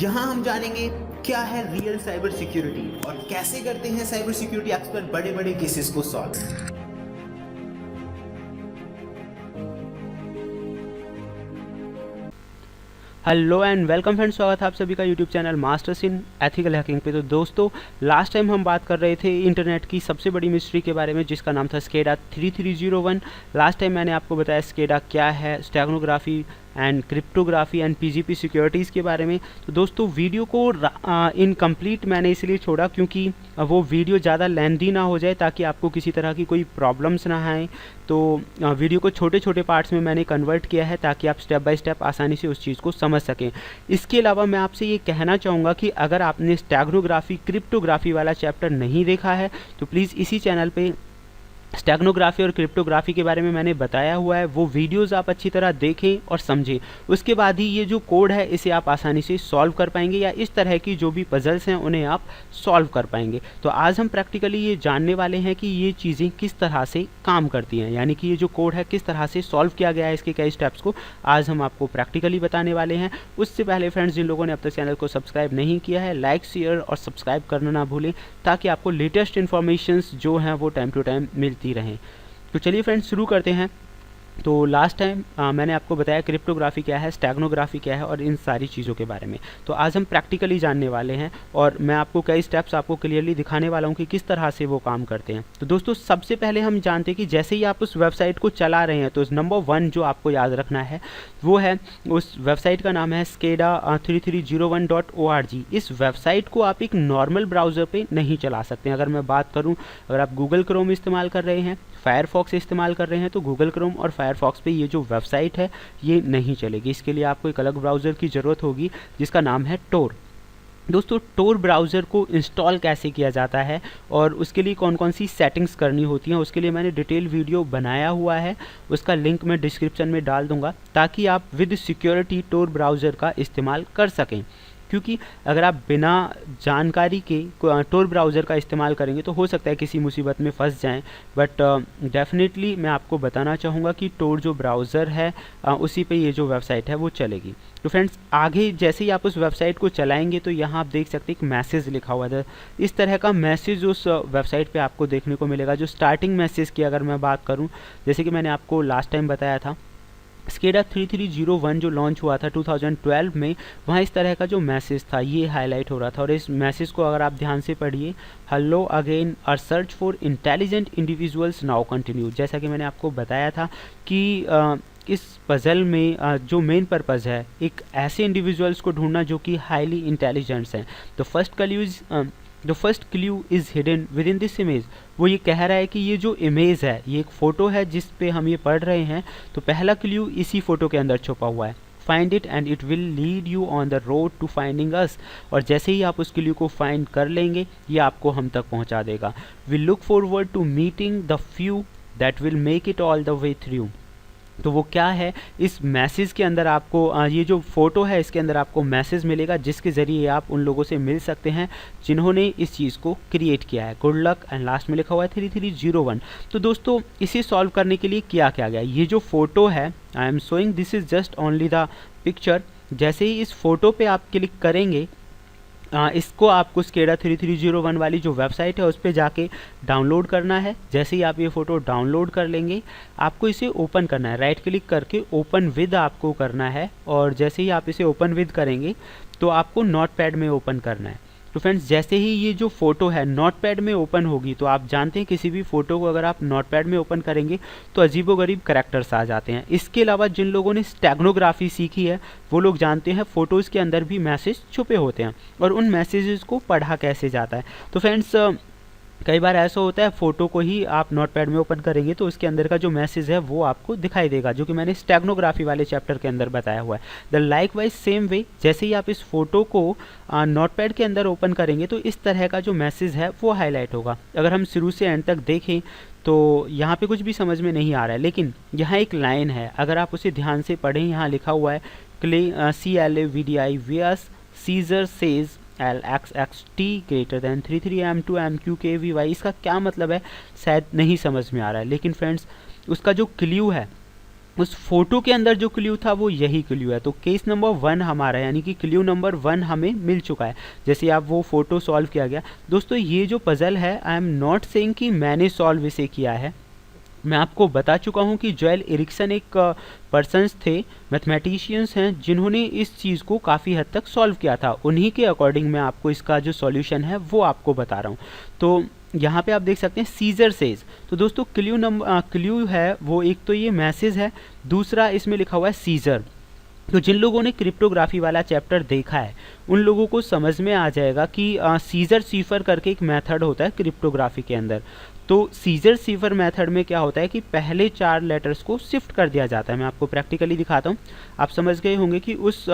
यहाँ हम जानेंगे क्या है रियल साइबर सिक्योरिटी और कैसे करते हैं साइबर सिक्योरिटी एक्सपर्ट बड़े बड़े केसेस को solve. Hello and welcome friends, स्वागत है आप सभी का YouTube channel masters in ethical hacking पे। तो दोस्तों, लास्ट टाइम हम बात कर रहे थे इंटरनेट की सबसे बड़ी मिस्ट्री के बारे में, जिसका नाम था स्केडा 3301। लास्ट टाइम मैंने आपको बताया स्केडा क्या है, steganography and cryptography and PGP securities के बारे में। तो दोस्तों, वीडियो को इनकम्प्लीट मैंने इसलिए छोड़ा क्योंकि वो वीडियो ज़्यादा लेंथी ना हो जाए, ताकि आपको किसी तरह की कोई प्रॉब्लम्स ना आए। तो वीडियो को छोटे छोटे पार्ट्स में मैंने कन्वर्ट किया है ताकि आप स्टेप बाय स्टेप आसानी से उस चीज़ को समझ सकें। इसके अलावा मैं आपसे ये कहना चाहूँगा कि अगर आपने स्टेगनोग्राफी क्रिप्टोग्राफी वाला चैप्टर नहीं देखा है तो प्लीज़ इसी चैनल पे स्टेगनोग्राफी और क्रिप्टोग्राफी के बारे में मैंने बताया हुआ है, वो वीडियोस आप अच्छी तरह देखें और समझें। उसके बाद ही ये जो कोड है इसे आप आसानी से सॉल्व कर पाएंगे, या इस तरह की जो भी पजल्स हैं उन्हें आप सॉल्व कर पाएंगे। तो आज हम प्रैक्टिकली ये जानने वाले हैं कि ये चीज़ें किस तरह से काम करती हैं, यानी कि ये जो कोड है किस तरह से सॉल्व किया गया है, इसके कई स्टेप्स को आज हम आपको प्रैक्टिकली बताने वाले हैं। उससे पहले फ्रेंड्स, जिन लोगों ने अब तक चैनल को सब्सक्राइब नहीं किया है, लाइक शेयर और सब्सक्राइब करना ना भूलें, ताकि आपको लेटेस्ट इन्फॉर्मेशंस जो हैं वो टाइम टू टाइम मिलती रहें। तो चलिए फ्रेंड्स, शुरू करते हैं। तो लास्ट टाइम मैंने आपको बताया क्रिप्टोग्राफी क्या है, स्टेगनोग्राफी क्या है और इन सारी चीज़ों के बारे में। तो आज हम प्रैक्टिकली जानने वाले हैं और मैं आपको कई स्टेप्स आपको क्लियरली दिखाने वाला हूं कि किस तरह से वो काम करते हैं। तो दोस्तों, सबसे पहले हम जानते हैं कि जैसे ही आप उस वेबसाइट को चला रहे हैं तो नंबर 1 जो आपको याद रखना है वो है, उस वेबसाइट का नाम है skeda3301.org। इस वेबसाइट को आप एक नॉर्मल ब्राउज़र पर नहीं चला सकते। अगर मैं बात करूँ, अगर आप गूगल क्रोम इस्तेमाल कर रहे हैं, फायरफॉक्स इस्तेमाल कर रहे हैं, तो गूगल क्रोम और फायरफॉक्स पे ये जो वेबसाइट है ये नहीं चलेगी। इसके लिए आपको एक अलग ब्राउज़र की ज़रूरत होगी जिसका नाम है टोर। दोस्तों, टोर ब्राउज़र को इंस्टॉल कैसे किया जाता है और उसके लिए कौन कौन सी सेटिंग्स करनी होती हैं, उसके लिए मैंने डिटेल वीडियो बनाया हुआ है। उसका लिंक मैं डिस्क्रिप्शन में डाल दूंगा ताकि आप विद सिक्योरिटी टोर ब्राउज़र का इस्तेमाल कर सकें। क्योंकि अगर आप बिना जानकारी के टोर ब्राउज़र का इस्तेमाल करेंगे तो हो सकता है किसी मुसीबत में फंस जाएं। बट डेफिनेटली मैं आपको बताना चाहूँगा कि टोर जो ब्राउज़र है उसी पे ये जो वेबसाइट है वो चलेगी। तो फ्रेंड्स, आगे जैसे ही आप उस वेबसाइट को चलाएंगे तो यहाँ आप देख सकते हैं एक मैसेज लिखा हुआ है। इस तरह का मैसेज उस वेबसाइट पे आपको देखने को मिलेगा। जो स्टार्टिंग मैसेज की अगर मैं बात करूँ, जैसे कि मैंने आपको लास्ट टाइम बताया था, स्केडा 3301 जो लॉन्च हुआ था 2012 में, वहाँ इस तरह का जो मैसेज था ये हाईलाइट हो रहा था। और इस मैसेज को अगर आप ध्यान से पढ़िए, hello again, a search for intelligent individuals now continue. जैसा कि मैंने आपको बताया था कि इस पज़ल में जो मेन पर्पज़ है, एक ऐसे इंडिविजुअल्स को ढूंढना जो कि हाईली इंटेलिजेंट्स हैं। The first clue is hidden with in this image. वो ये कह रहा है कि ये जो इमेज है, ये एक फ़ोटो है जिस पे हम ये पढ़ रहे हैं, तो पहला क्ल्यू इसी फ़ोटो के अंदर छुपा हुआ है। Find it and it will lead you on the road to finding us. और जैसे ही आप उस क्ल्यू को फाइंड कर लेंगे, ये आपको हम तक पहुंचा देगा। We look forward to meeting the few that will make it all the way through. तो वो क्या है, इस मैसेज के अंदर आपको ये जो फ़ोटो है इसके अंदर आपको मैसेज मिलेगा जिसके ज़रिए आप उन लोगों से मिल सकते हैं जिन्होंने इस चीज़ को क्रिएट किया है। गुड लक, एंड लास्ट में लिखा हुआ है 3301। तो दोस्तों, इसे सॉल्व करने के लिए क्या किया गया, ये जो फ़ोटो है, I am showing this is just only the picture. जैसे ही इस फ़ोटो पे आप क्लिक करेंगे, इसको आपको स्केडा 3301 वाली जो वेबसाइट है उस पर जाके डाउनलोड करना है। जैसे ही आप ये फ़ोटो डाउनलोड कर लेंगे, आपको इसे ओपन करना है। राइट क्लिक करके ओपन विद आपको करना है, और जैसे ही आप इसे ओपन विद करेंगे तो आपको नोटपैड में ओपन करना है। तो फ्रेंड्स, जैसे ही ये जो फ़ोटो है नोटपैड में ओपन होगी, तो आप जानते हैं किसी भी फ़ोटो को अगर आप नोटपैड में ओपन करेंगे तो अजीबोगरीब करैक्टर्स आ जाते हैं। इसके अलावा जिन लोगों ने स्टेगनोग्राफी सीखी है वो लोग जानते हैं फ़ोटोज़ के अंदर भी मैसेज छुपे होते हैं और उन मैसेजेस को पढ़ा कैसे जाता है। तो फ्रेंड्स, कई बार ऐसा होता है, फ़ोटो को ही आप नोटपैड में ओपन करेंगे तो उसके अंदर का जो मैसेज है वो आपको दिखाई देगा, जो कि मैंने स्टेगनोग्राफी वाले चैप्टर के अंदर बताया हुआ है। The like wise same way, जैसे ही आप इस फ़ोटो को नोटपैड के अंदर ओपन करेंगे तो इस तरह का जो मैसेज है वो हाईलाइट होगा। अगर हम शुरू से एंड तक देखें तो यहाँ पे कुछ भी समझ में नहीं आ रहा है, लेकिन यहाँ एक लाइन है, अगर आप उसे ध्यान से पढ़ें, यहाँ लिखा हुआ है CLAVDI VS Caesar says LXXT greater than 33M2 MQKVY। इसका क्या मतलब है शायद नहीं समझ में आ रहा है, लेकिन फ्रेंड्स, उसका जो क्ल्यू है उस फोटो के अंदर जो क्ल्यू था वो यही क्ल्यू है। तो केस नंबर 1 हमारा यानी कि क्ल्यू नंबर 1 हमें मिल चुका है। जैसे आप वो फोटो सॉल्व किया गया। दोस्तों ये जो पज़ल है, आई एम नॉट सेइंग कि मैंने सॉल्व इसे किया है, मैं आपको बता चुका हूँ कि जोएल एरिक्सन एक पर्सन्स थे, मैथमेटिशियंस हैं, जिन्होंने इस चीज़ को काफ़ी हद तक सॉल्व किया था। उन्हीं के अकॉर्डिंग मैं आपको इसका जो सॉल्यूशन है वो आपको बता रहा हूँ। तो यहाँ पे आप देख सकते हैं सीजर सेज। तो दोस्तों क्ल्यू है वो, एक तो ये मैसेज है, दूसरा इसमें लिखा हुआ है सीजर। तो जिन लोगों ने क्रिप्टोग्राफी वाला चैप्टर देखा है उन लोगों को समझ में आ जाएगा कि सीजर सीफर करके एक मेथड होता है क्रिप्टोग्राफी के अंदर। तो सीजर सीफर मेथड में क्या होता है कि पहले 4 लेटर्स को शिफ्ट कर दिया जाता है। मैं आपको प्रैक्टिकली दिखाता हूँ। आप समझ गए होंगे कि उस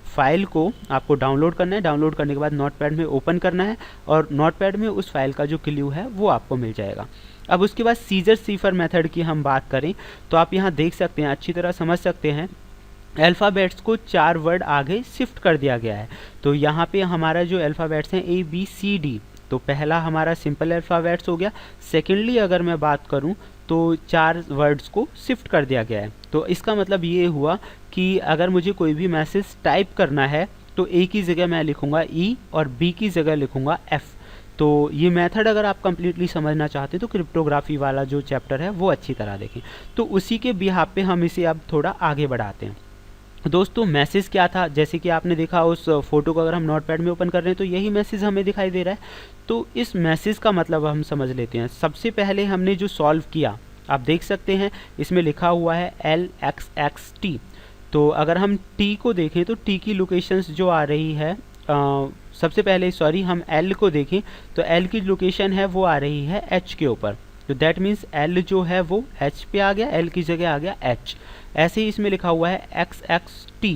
फाइल को आपको डाउनलोड करना है, डाउनलोड करने के बाद नोटपैड में ओपन करना है और नोटपैड में उस फाइल का जो क्ल्यू है वो आपको मिल जाएगा। अब उसके बाद सीजर सीफर मेथड की हम बात करें तो आप यहाँ देख सकते हैं, अच्छी तरह समझ सकते हैं, अल्फ़ाबेट्स को 4 वर्ड आगे शिफ्ट कर दिया गया है। तो यहाँ पे हमारा जो अल्फ़ाबेट्स हैं ABCD, तो पहला हमारा सिंपल अल्फ़ाबेट्स हो गया। सेकेंडली अगर मैं बात करूँ तो 4 वर्ड्स को शिफ्ट कर दिया गया है। तो इसका मतलब ये हुआ कि अगर मुझे कोई भी मैसेज टाइप करना है तो A की जगह मैं लिखूँगा E और B की जगह लिखूँगा F। तो ये मेथड अगर आप कंप्लीटली समझना चाहते हैं तो क्रिप्टोग्राफी वाला जो चैप्टर है वो अच्छी तरह देखें। तो उसी के बिहाफ पे हम इसे अब थोड़ा आगे बढ़ाते हैं। दोस्तों मैसेज क्या था, जैसे कि आपने देखा उस फोटो को अगर हम नोटपैड में ओपन कर रहे हैं तो यही मैसेज हमें दिखाई दे रहा है। तो इस मैसेज का मतलब हम समझ लेते हैं। सबसे पहले हमने जो सॉल्व किया, आप देख सकते हैं इसमें लिखा हुआ है LXXT। तो अगर हम T को देखें तो T की लोकेशंस जो आ रही है, सबसे पहले हम L को देखें तो L की लोकेशन है वो आ रही है H के ऊपर। तो दैट मीन्स L जो है वो H पे आ गया, L की जगह आ गया H। ऐसे ही इसमें लिखा हुआ है XXT।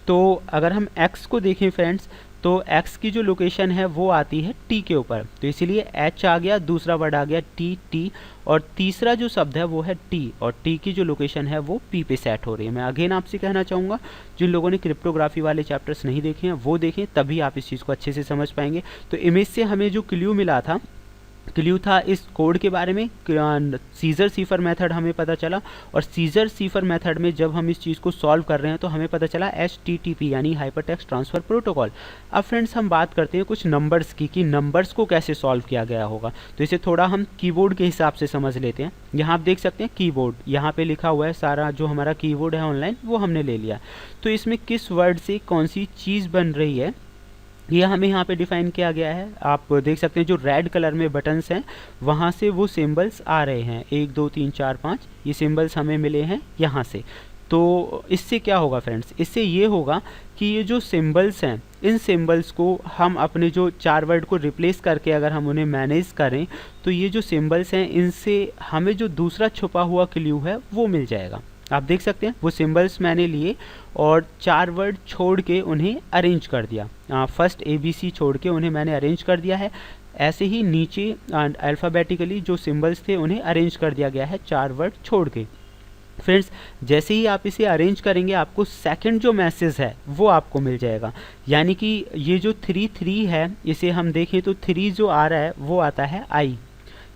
तो अगर हम X को देखें फ्रेंड्स तो X की जो लोकेशन है वो आती है T के ऊपर, तो इसीलिए H आ गया, दूसरा वर्ड आ गया T और तीसरा जो शब्द है वो है T, और T की जो लोकेशन है वो P पे सेट हो रही है। मैं अगेन आपसे कहना चाहूँगा जिन लोगों ने क्रिप्टोग्राफी वाले चैप्टर्स नहीं देखे हैं वो देखें, तभी आप इस चीज़ को अच्छे से समझ पाएंगे। तो इमेज से हमें जो क्ल्यू मिला था, क्ल्यू था इस कोड के बारे में, सीजर सीफर मेथड हमें पता चला, और सीजर सीफर मेथड में जब हम इस चीज़ को सॉल्व कर रहे हैं तो हमें पता चला HTTP यानी हाइपरटेक्स्ट ट्रांसफ़र प्रोटोकॉल। अब फ्रेंड्स हम बात करते हैं कुछ नंबर्स की कि नंबर्स को कैसे सॉल्व किया गया होगा। तो इसे थोड़ा हम कीबोर्ड के हिसाब से समझ लेते हैं। यहाँ आप देख सकते हैं कीबोर्ड, यहाँ पे लिखा हुआ है सारा जो हमारा कीबोर्ड है ऑनलाइन वो हमने ले लिया। तो इसमें किस वर्ड से कौन सी चीज़ बन रही है ये हमें यहाँ पे डिफाइन किया गया है। आप देख सकते हैं जो रेड कलर में बटन्स हैं वहाँ से वो सिंबल्स आ रहे हैं, 1 2 3 4 5 ये सिंबल्स हमें मिले हैं यहाँ से। तो इससे क्या होगा फ्रेंड्स, इससे ये होगा कि ये जो सिंबल्स हैं इन सिंबल्स को हम अपने जो 4 वर्ड को रिप्लेस करके अगर हम उन्हें मैनेज करें तो ये जो सिंबल्स हैं इनसे हमें जो दूसरा छुपा हुआ क्ल्यू है वो मिल जाएगा। आप देख सकते हैं वो सिंबल्स मैंने लिए और 4 वर्ड छोड़ के उन्हें अरेंज कर दिया। फर्स्ट ABC छोड़ के उन्हें मैंने अरेंज कर दिया है। ऐसे ही नीचे अल्फ़ाबेटिकली जो सिंबल्स थे उन्हें अरेंज कर दिया गया है 4 वर्ड छोड़ के। फ्रेंड्स जैसे ही आप इसे अरेंज करेंगे आपको सेकंड जो मैसेज है वो आपको मिल जाएगा। यानी कि ये जो 3 है इसे हम देखें तो 3 जो आ रहा है वो आता है I,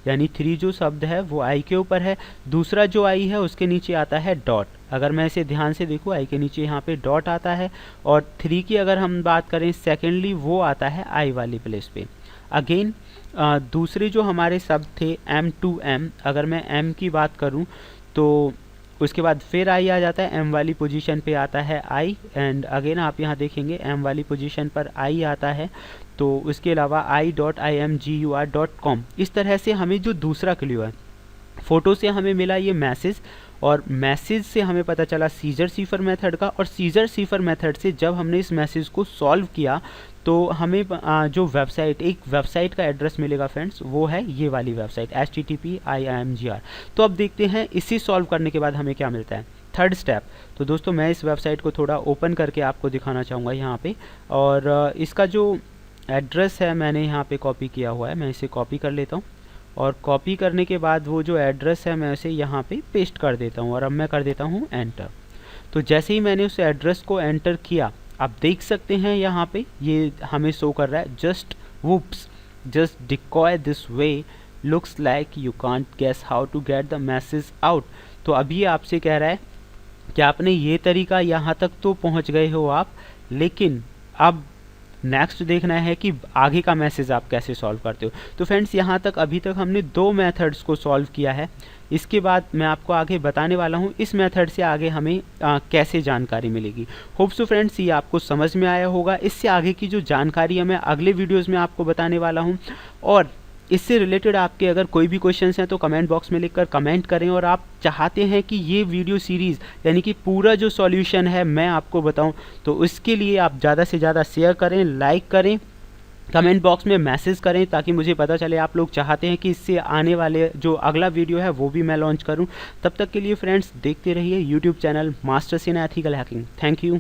यानी 3 जो शब्द है वो I के ऊपर है। दूसरा जो I है उसके नीचे आता है डॉट। अगर मैं इसे ध्यान से देखूँ I के नीचे यहाँ पे डॉट आता है, और 3 की अगर हम बात करें सेकेंडली वो आता है I वाली प्लेस पे। अगेन दूसरे जो हमारे शब्द थे M to M, अगर मैं M की बात करूँ तो उसके बाद फिर I आ जाता है, M वाली पोजीशन पे आता है I, एंड अगेन आप यहाँ देखेंगे M वाली पोजीशन पर I आता है। तो उसके अलावा I.imgur.com। इस तरह से हमें जो दूसरा क्ल्यू है, फ़ोटो से हमें मिला ये मैसेज, और मैसेज से हमें पता चला सीजर सीफर मेथड का, और सीजर सीफर मेथड से जब हमने इस मैसेज को सॉल्व किया तो हमें जो वेबसाइट, एक वेबसाइट का एड्रेस मिलेगा फ्रेंड्स, वो है ये वाली वेबसाइट HTTP IIMGR। तो अब देखते हैं इसी सॉल्व करने के बाद हमें क्या मिलता है, थर्ड स्टेप। तो दोस्तों मैं इस वेबसाइट को थोड़ा ओपन करके आपको दिखाना चाहूँगा यहाँ पे, और इसका जो एड्रेस है मैंने यहाँ पे कॉपी किया हुआ है, मैं इसे कॉपी कर लेता हूँ, और कॉपी करने के बाद वो जो एड्रेस है मैं उसे यहाँ पे पेस्ट कर देता हूँ, और अब मैं कर देता हूँ एंटर। तो जैसे ही मैंने उस एड्रेस को एंटर किया आप देख सकते हैं यहाँ पे ये हमें शो कर रहा है, just whoops just decoy this way looks like you can't guess how to get the message out. तो अभी आपसे कह रहा है कि आपने ये तरीका यहाँ तक तो पहुँच गए हो आप, लेकिन अब नेक्स्ट देखना है कि आगे का मैसेज आप कैसे सॉल्व करते हो। तो फ्रेंड्स यहाँ तक अभी तक हमने 2 मेथड्स को सॉल्व किया है। इसके बाद मैं आपको आगे बताने वाला हूँ इस मेथड से आगे हमें कैसे जानकारी मिलेगी। होप सो फ्रेंड्स ये आपको समझ में आया होगा। इससे आगे की जो जानकारी है मैं अगले वीडियोज़ में आपको बताने वाला हूँ, और इससे रिलेटेड आपके अगर कोई भी क्वेश्चंस हैं तो कमेंट बॉक्स में लिखकर कमेंट करें, और आप चाहते हैं कि ये वीडियो सीरीज़ यानी कि पूरा जो सॉल्यूशन है मैं आपको बताऊं, तो उसके लिए आप ज़्यादा से ज़्यादा शेयर करें, लाइक करें, कमेंट बॉक्स में मैसेज करें, ताकि मुझे पता चले आप लोग चाहते हैं कि इससे आने वाले जो अगला वीडियो है वो भी मैं लॉन्च करूँ। तब तक के लिए फ्रेंड्स देखते रहिए YouTube channel masters in ethical hacking. Thank you.